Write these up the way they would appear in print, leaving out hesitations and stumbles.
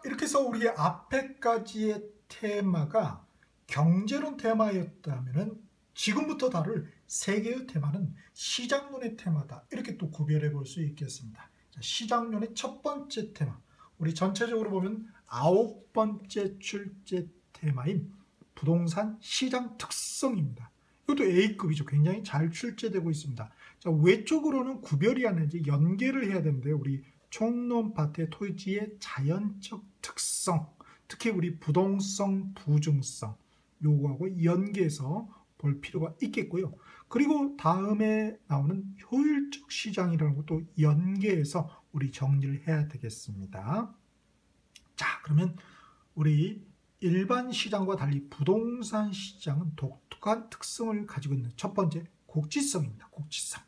이렇게 해서 우리의 앞에까지의 테마가 경제론 테마였다면 지금부터 다룰 세 개의 테마는 시장론의 테마다. 이렇게 또 구별해 볼 수 있겠습니다. 자, 시장론의 첫 번째 테마. 우리 전체적으로 보면 9번째 출제 테마인 부동산 시장 특성입니다. 이것도 A급이죠. 굉장히 잘 출제되고 있습니다. 자, 외적으로는 구별이 안 되는지 연계를 해야 되는데요. 우리 총론 파트의 토지의 자연적 특성, 특히 우리 부동성, 부중성 요거하고 연계해서 볼 필요가 있겠고요. 그리고 다음에 나오는 효율적 시장이라는 것도 연계해서 우리 정리를 해야 되겠습니다. 자, 그러면 우리 일반 시장과 달리 부동산 시장은 독특한 특성을 가지고 있는 첫 번째 곡지성입니다. 곡지성.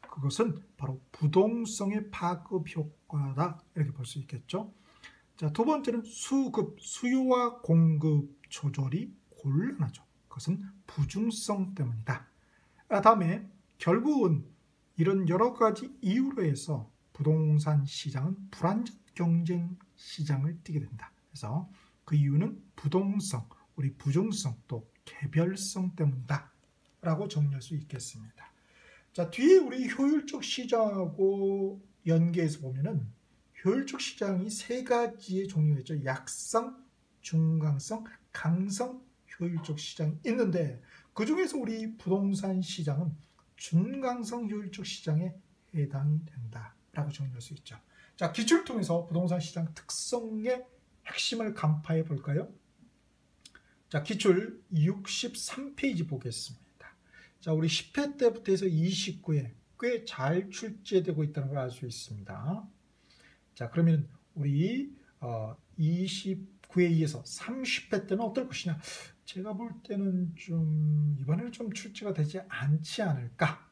그것은 바로 부동성의 파급 효과다. 이렇게 볼 수 있겠죠. 자, 두 번째는 수급, 수요와 공급 조절이 곤란하죠. 그것은 부중성 때문이다. 다음에 결국은 이런 여러 가지 이유로 해서 부동산 시장은 불안정 경쟁 시장을 띠게 된다. 그래서 그 이유는 부동성, 우리 부중성 또 개별성 때문이다 라고 정리할 수 있겠습니다. 자, 뒤에 우리 효율적 시장하고 연계해서 보면은 효율적 시장이 세 가지의 종류가 있죠. 약성, 중강성, 강성 효율적 시장이 있는데 그 중에서 우리 부동산 시장은 중강성 효율적 시장에 해당이 된다라고 정리할 수 있죠. 자, 기출을 통해서 부동산 시장 특성의 핵심을 간파해 볼까요? 자, 기출 63페이지 보겠습니다. 자, 우리 10회 때부터 해서 29회 꽤 잘 출제되고 있다는 걸 알 수 있습니다. 자, 그러면 우리 29회 이어서 30회 때는 어떨 것이냐? 제가 볼 때는 좀 이번에는 좀 출제가 되지 않지 않을까?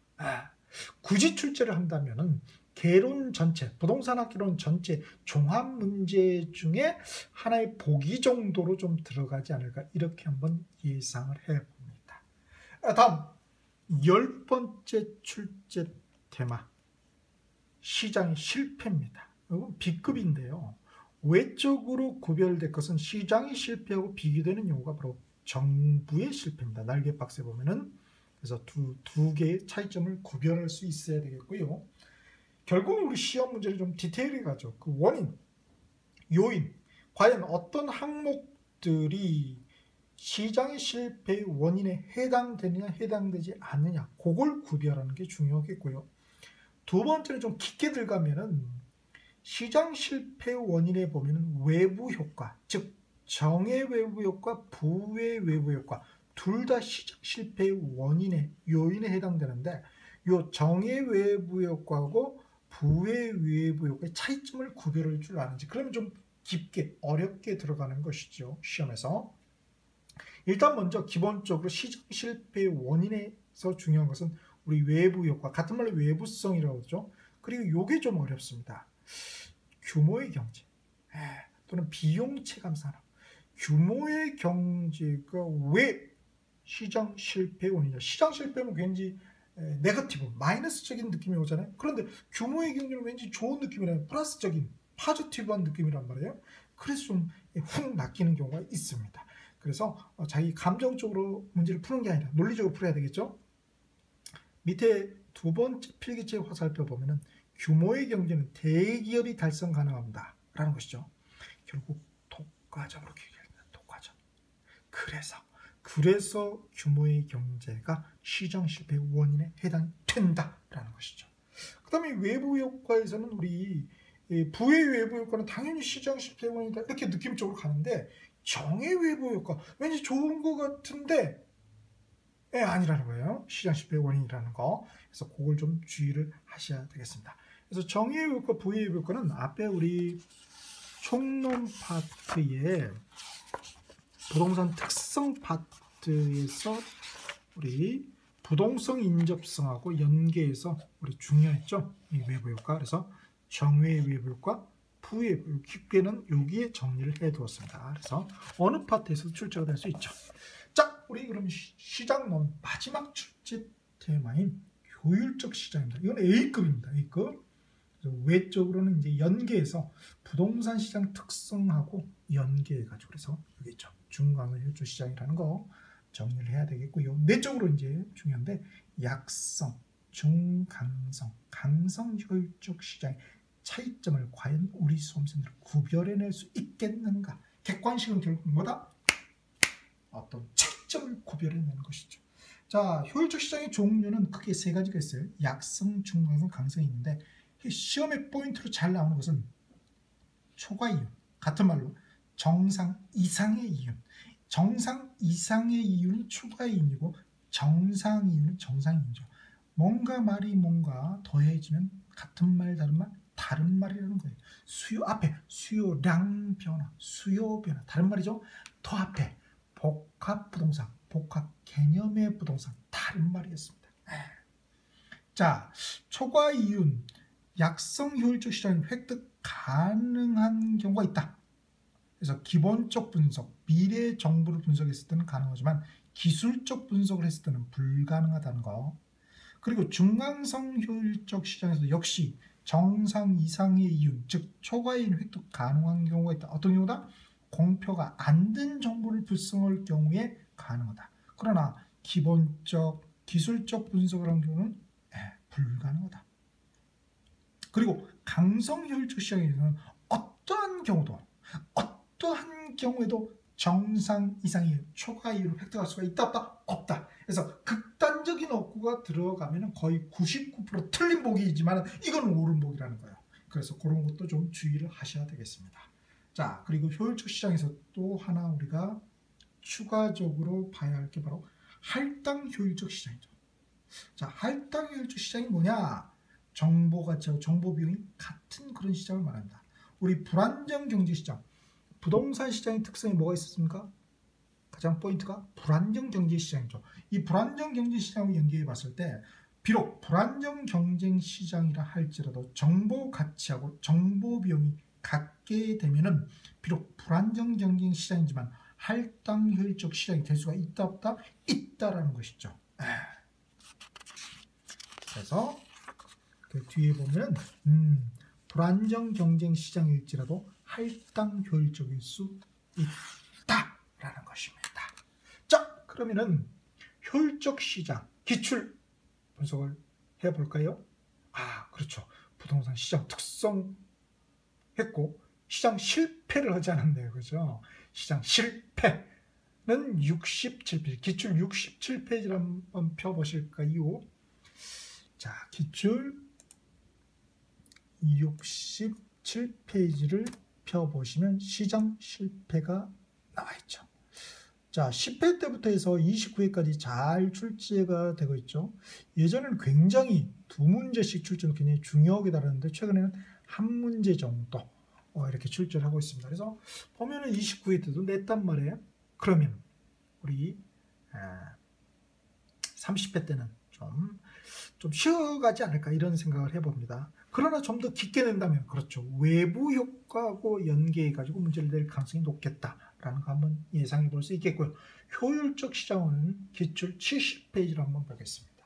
굳이 출제를 한다면은 개론 전체, 부동산 학개론 전체 종합 문제 중에 하나의 보기 정도로 좀 들어가지 않을까? 이렇게 한번 예상을 해봅니다. 다음 10번째 출제 테마, 시장의 실패입니다. 이건 B급인데요. 외적으로 구별될 것은 시장이 실패하고 비교되는 용어가 바로 정부의 실패입니다. 날개 박스에 보면은 그래서 두 개의 차이점을 구별할 수 있어야 되겠고요. 결국은 우리 시험 문제를 좀 디테일하게 가죠. 그 원인, 요인, 과연 어떤 항목들이 시장의 실패의 원인에 해당되느냐 해당되지 않느냐 그걸 구별하는 게 중요하겠고요. 두 번째는 좀 깊게 들어가면은 시장 실패 원인에 보면은 외부 효과, 즉 정의 외부 효과, 부의 외부 효과 둘 다 시장 실패의 원인의 요인에 해당되는데 요 정의 외부 효과하고 부의 외부 효과의 차이점을 구별할 줄 아는지 그러면 좀 깊게 어렵게 들어가는 것이죠. 시험에서. 일단 먼저 기본적으로 시장 실패의 원인에서 중요한 것은 우리 외부 효과, 같은 말로 외부성이라고 하죠. 그리고 요게 좀 어렵습니다. 규모의 경제 또는 비용 체감 산업, 규모의 경제가 왜 시장 실패의 원인이냐. 시장 실패면 왠지 네거티브, 마이너스적인 느낌이 오잖아요. 그런데 규모의 경제는 왠지 좋은 느낌이라요. 플러스적인, 파지티브한 느낌이란 말이에요. 그래서 좀 훅 낚이는 경우가 있습니다. 그래서 자기 감정적으로 문제를 푸는 게 아니라 논리적으로 풀어야 되겠죠. 밑에 두 번째 필기체 화살표 보면은 규모의 경제는 대기업이 달성 가능합니다 라는 것이죠. 결국 독과점으로 기억합니다. 독과점. 그래서 규모의 경제가 시장 실패의 원인에 해당된다라는 것이죠. 그 다음에 외부 효과에서는 우리 부의 외부 효과는 당연히 시장 실패의 원인이다 이렇게 느낌적으로 가는데 정의 외부 효과 왠지 좋은 것 같은데 아니라는 거예요. 시장 실패의 원인이라는 거. 그래서 그걸 좀 주의를 하셔야 되겠습니다. 그래서 정의 외부 효과, 부의 외부 효과는 앞에 우리 총론 파트에 부동산 특성 파트에서 우리 부동성 인접성하고 연계해서 우리 중요했죠. 이 외부 효과. 그래서 정의 외부 효과, 부의 외부 효과 깊게는 여기에 정리를 해두었습니다. 그래서 어느 파트에서도 출제가 될 수 있죠. 자, 우리 그럼 시장론 마지막 출제 테마인 효율적 시장입니다. 이건 A급입니다. A급. 그래서 외적으로는 이제 연계해서 부동산 시장 특성하고 연계해가지고 그래서 여기 있죠. 중강성 효율적 시장이라는 거 정리를 해야 되겠고요. 내적으로 이제 중요한데 약성, 중강성, 강성 효율적 시장의 차이점을 과연 우리 수험생들은 구별해낼 수 있겠는가? 객관식은 결국 뭐다? 어떤 차이점을 구별해내는 것이죠. 자, 효율적 시장의 종류는 크게 세 가지가 있어요. 약성, 중강성, 강성이 있는데 시험의 포인트로 잘 나오는 것은 초과 이윤, 같은 말로 정상 이상의 이윤. 정상 이상의 이윤은 초과 이윤이고 정상 이윤은 정상 이윤이죠. 뭔가 말이 뭔가 더해지면 같은 말 다른 말 다른 말이라는 거예요. 수요 앞에 수요량 변화, 수요 변화 다른 말이죠. 더 앞에 복합 부동산, 복합 개념의 부동산 다른 말이었습니다. 자, 초과 이윤, 약성 효율적 시장이 획득 가능한 경우가 있다. 그래서 기본적 분석, 미래 정보를 분석했을 때는 가능하지만 기술적 분석을 했을 때는 불가능하다는 거. 그리고 중강성 효율적 시장에서 역시 정상 이상의 이윤, 즉 초과 이윤 획득 가능한 경우가 있다. 어떤 경우다? 공표가 안 된 정보를 불성할 경우에 가능하다. 그러나 기본적, 기술적 분석을 한 경우는 불가능하다. 그리고 강성 효율적 시장에서는 어떠한 경우에도 정상 이상의 초과 이윤을 획득할 수가 있다 없다? 없다. 그래서 극단적인 어구가 들어가면 거의 99% 틀린 보기이지만 이건 옳은 보기라는 거예요. 그래서 그런 것도 좀 주의를 하셔야 되겠습니다. 자, 그리고 효율적 시장에서 또 하나 우리가 추가적으로 봐야 할 게 바로 할당 효율적 시장이죠. 자, 할당 효율적 시장이 뭐냐? 정보 가치하고 정보 비용이 같은 그런 시장을 말합니다. 우리 불안정 경제 시장, 부동산 시장의 특성이 뭐가 있었습니까? 가장 포인트가 불안정 경제 시장이죠. 이 불안정 경제 시장을 연계해 봤을 때 비록 불안정 경쟁 시장이라 할지라도 정보 가치하고 정보 비용이 같게 되면은 비록 불안정 경쟁 시장이지만 할당 효율적 시장이 될 수가 있다 없다? 있다라는 것이죠. 그래서 그 뒤에 보면 불안정 경쟁 시장일지라도 할당 효율적일 수 있다라는 것입니다. 자, 그러면은 효율적 시장 기출 분석을 해볼까요? 아, 그렇죠. 부동산 시장 특성 했고 시장 실패를 하지 않았네요. 그죠? 시장 실패는 67페이지, 기출 67페이지를 한번 펴보실까요? 자, 기출 67페이지를 펴보시면 시장 실패가 나와 있죠. 자, 10회 때부터 해서 29회까지 잘 출제가 되고 있죠. 예전에는 굉장히 두 문제씩 출제는 굉장히 중요하게 다뤘는데 최근에는 한 문제 정도 이렇게 출제를 하고 있습니다. 그래서 보면은 29회 때도 냈단 말이에요. 그러면 우리 30회 때는 좀 쉬어가지 않을까 이런 생각을 해봅니다. 그러나 좀 더 깊게 낸다면 그렇죠. 외부 효과하고 연계해가지고 문제를 낼 가능성이 높겠다라는 거 한번 예상해 볼 수 있겠고요. 효율적 시장은 기출 70페이지를 한번 보겠습니다.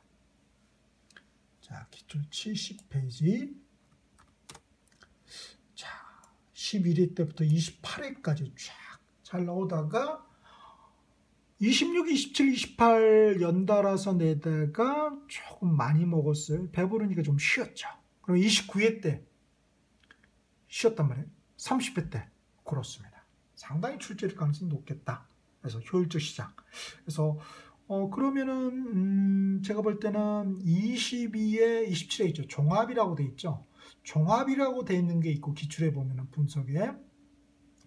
자, 기출 70페이지. 자, 11회 때부터 28회까지 쫙 잘 나오다가 26, 27, 28 연달아서 내다가 조금 많이 먹었어요. 배부르니까 좀 쉬었죠. 그럼 29회 때 쉬었단 말이에요. 30회 때 그렇습니다. 상당히 출제될 가능성이 높겠다. 그래서 효율적 시장. 그래서 그러면은 제가 볼 때는 22에 27에 있죠. 종합이라고 돼 있죠. 종합이라고 돼 있는 게 있고 기출에 보면은 분석에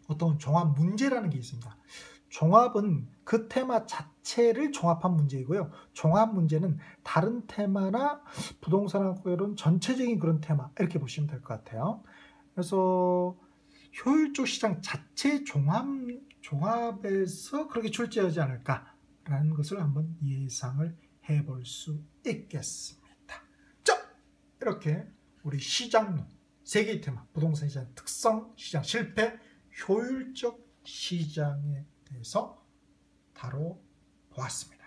어떤 종합 문제라는 게 있습니다. 종합은 그 테마 자체를 종합한 문제이고요. 종합 문제는 다른 테마나 부동산하고 이런 전체적인 그런 테마 이렇게 보시면 될 것 같아요. 그래서 효율적 시장 자체 종합에서 그렇게 출제하지 않을까라는 것을 한번 예상을 해볼 수 있겠습니다. 자, 이렇게 우리 시장론, 세 개의 테마, 부동산 시장 특성, 시장 실패, 효율적 시장에 대해서 다뤄보았습니다.